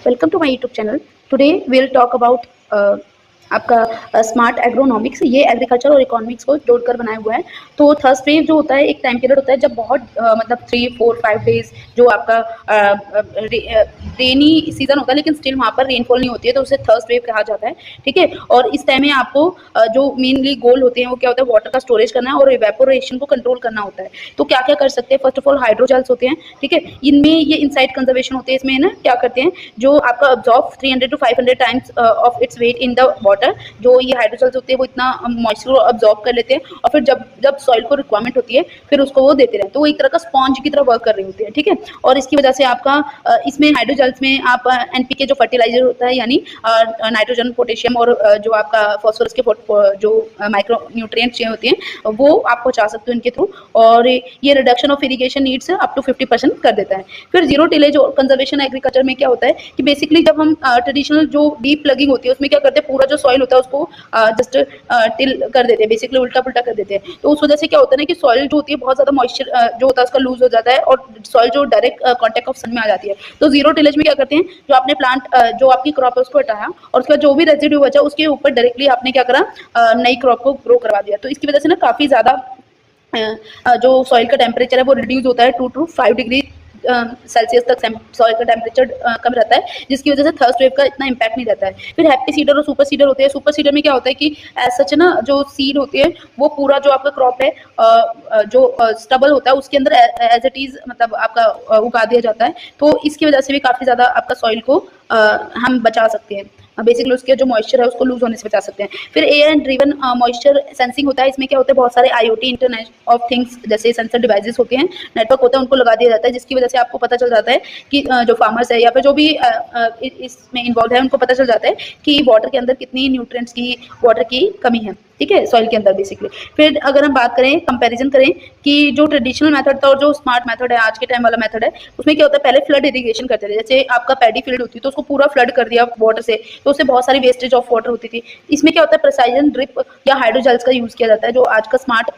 Welcome to my YouTube channel. Today we'll talk about आपका smart agronomics. ये agriculture और economics को जोड़कर बनाया हुआ है। तो थर्स्ट वेव जो होता है एक टाइम पीरियड होता है जब बहुत मतलब 3, 4, 5 डेज जो आपका रेनी सीजन होता है लेकिन स्टिल वहाँ पर रेनफॉल नहीं होती है, तो उसे थर्स्ट वेव कहा जाता है। ठीक है, और इस टाइम में आपको जो मेनली गोल होते हैं वो क्या होता है, वाटर का स्टोरेज करना है और इवेपोरेशन को कंट्रोल करना होता है। तो क्या क्या कर सकते हैं, फर्स्ट ऑफ ऑल हाइड्रोजेल्स होते हैं। ठीक है, इनमें ये इनसाइड कंजर्वेशन होते हैं। इसमें ना क्या करते हैं, जो आपका absorb 300 to 500 times of its weight in the water, जो ये हाइड्रोजेल्स होते हैं वो इतना मॉइस्चर को अब्जॉर्ब कर लेते हैं और फिर जब सॉइल को रिक्वायरमेंट होती है फिर उसको वो देते रहते हैं। तो वो एक तरह का स्पॉन्ज की तरह वर्क कर रहे होते हैं। ठीक है, और इसकी वजह से आपका इसमें हाइड्रोजेल्स में आप एनपीके जो फर्टिलाइजर होता है यानी नाइट्रोजन, पोटेशियम और जो आपका फॉस्फोरस के जो माइक्रो न्यूट्रिएंट्स होते हैं वो आप पहुंचा सकते हो इनके थ्रू, और ये reduction of irrigation needs up to 50% कर देता है। फिर जीरो टिलेज और कंजर्वेशन एग्रीकल्चर में क्या होता है कि बेसिकली जब हम ट्रेडिशनल जो डीप प्लगिंग होती है उसमें क्या करते हैं, पूरा जो सॉइल होता है उसको जस्ट टिल कर देते हैं, बेसिकली उल्टा पुल्टा कर देते हैं। तो उस वजह से क्या होता है ना कि सॉइल जो होती है बहुत ज्यादा मॉइस्चर जो होता है उसका लूज हो जाता है और सॉइल जो डायरेक्ट कॉन्टेक्ट ऑफ सन में आ जाती है। तो जीरो टिलेज में क्या करते हैं, जो आपने प्लांट जो आपकी क्रॉप है उसको हटाया और उसका जो भी रेजिड्यू बचा उसके ऊपर डायरेक्टली आपने क्या करा, नई क्रॉप को ग्रो करवा दिया। तो इसकी वजह से ना काफी ज्यादा जो सॉइल का टेम्परेचर है वो रिड्यूस होता है 2 to 5 डिग्री सेल्सियस तक सॉइल का टेम्परेचर कम रहता है, जिसकी वजह से थर्स्ट वेव का इतना इम्पैक्ट नहीं रहता है। फिर हैप्पी सीडर और सुपर सीडर होते हैं। सुपर सीडर में क्या होता है कि एज सच ना जो सीड होती है वो पूरा जो आपका क्रॉप है जो स्टबल होता है उसके अंदर एज इट इज मतलब आपका उगा दिया जाता है। तो इसकी वजह से भी काफी ज्यादा आपका सॉइल को हम बचा सकते हैं, बेसिकली उसके जो मॉइस्चर है उसको लूज होने से बचा सकते हैं। फिर एआई ड्रिवन मॉइस्चर सेंसिंग होता है। इसमें क्या होता है, बहुत सारे आईओटी इंटरनेट ऑफ थिंग्स जैसे सेंसर डिवाइसेस होते हैं, नेटवर्क होता है, उनको लगा दिया जाता है, जिसकी वजह से आपको पता चल जाता है कि जो फार्मर्स है या फिर जो भी इसमें इन्वॉल्व है उनको पता चल जाता है कि वाटर के अंदर कितनी न्यूट्रिएंट्स की वाटर की कमी है। ठीक है, सॉइल के अंदर बेसिकली। फिर अगर हम बात करें, कंपैरिजन करें कि जो ट्रेडिशनल मेथड था और जो स्मार्ट मेथड है आज के टाइम वाला मेथड है, उसमें क्या होता है, पहले फ्लड इरिगेशन करते थे। जैसे आपका पैडी फील्ड होती है तो उसको पूरा फ्लड कर दिया वाटर से, तो उससे बहुत सारी वेस्टेज ऑफ वाटर होती थी। इसमें क्या होता है, प्रिसाइजन ड्रिप या हाइड्रोजेल्स का यूज किया जाता है जो आज का स्मार्ट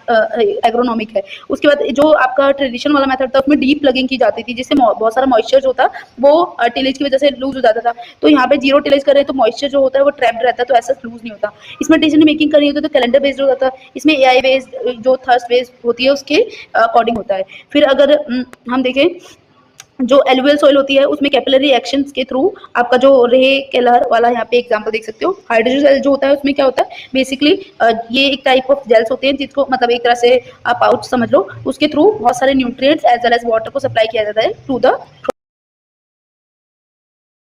एग्रोनॉमिक है। उसके बाद जो आपका ट्रेडिशनल वाला मेथड था उसमें डीप प्लगिंग की जाती थी, जिससे बहुत सारा मॉइस्चर जो था वो टिलेज की वजह से लूज हो जाता था। तो यहाँ पे जीरो टिलेज कर रहे हैं तो मॉइस्चर जो होता है वो ट्रैप्ड रहता है, तो ऐसा लूज नहीं होता। इसमें डिसीजन मेकिंग करनी होती है तो कैलेंडर बेस्ड हो जाता है। इसमें एआई बेस्ड जो थर्स्ट बेस्ड होती है उसके अकॉर्डिंग होता है। फिर अगर हम देखें जो एलुवियल सॉइल होती है उसमें कैपिलरी एक्शंस के थ्रू आपका जो रे केलर वाला यहाँ पे एग्जांपल देख सकते हो। हाइड्रोजेल जो होता है उसमें क्या होता है, बेसिकली ये एक टाइप ऑफ जेल्स होते हैं जिसको मतलब एक तरह से आप पाउच समझ लो, उसके थ्रू बहुत सारे nutrients as well as water को सप्लाई किया जाता है टू द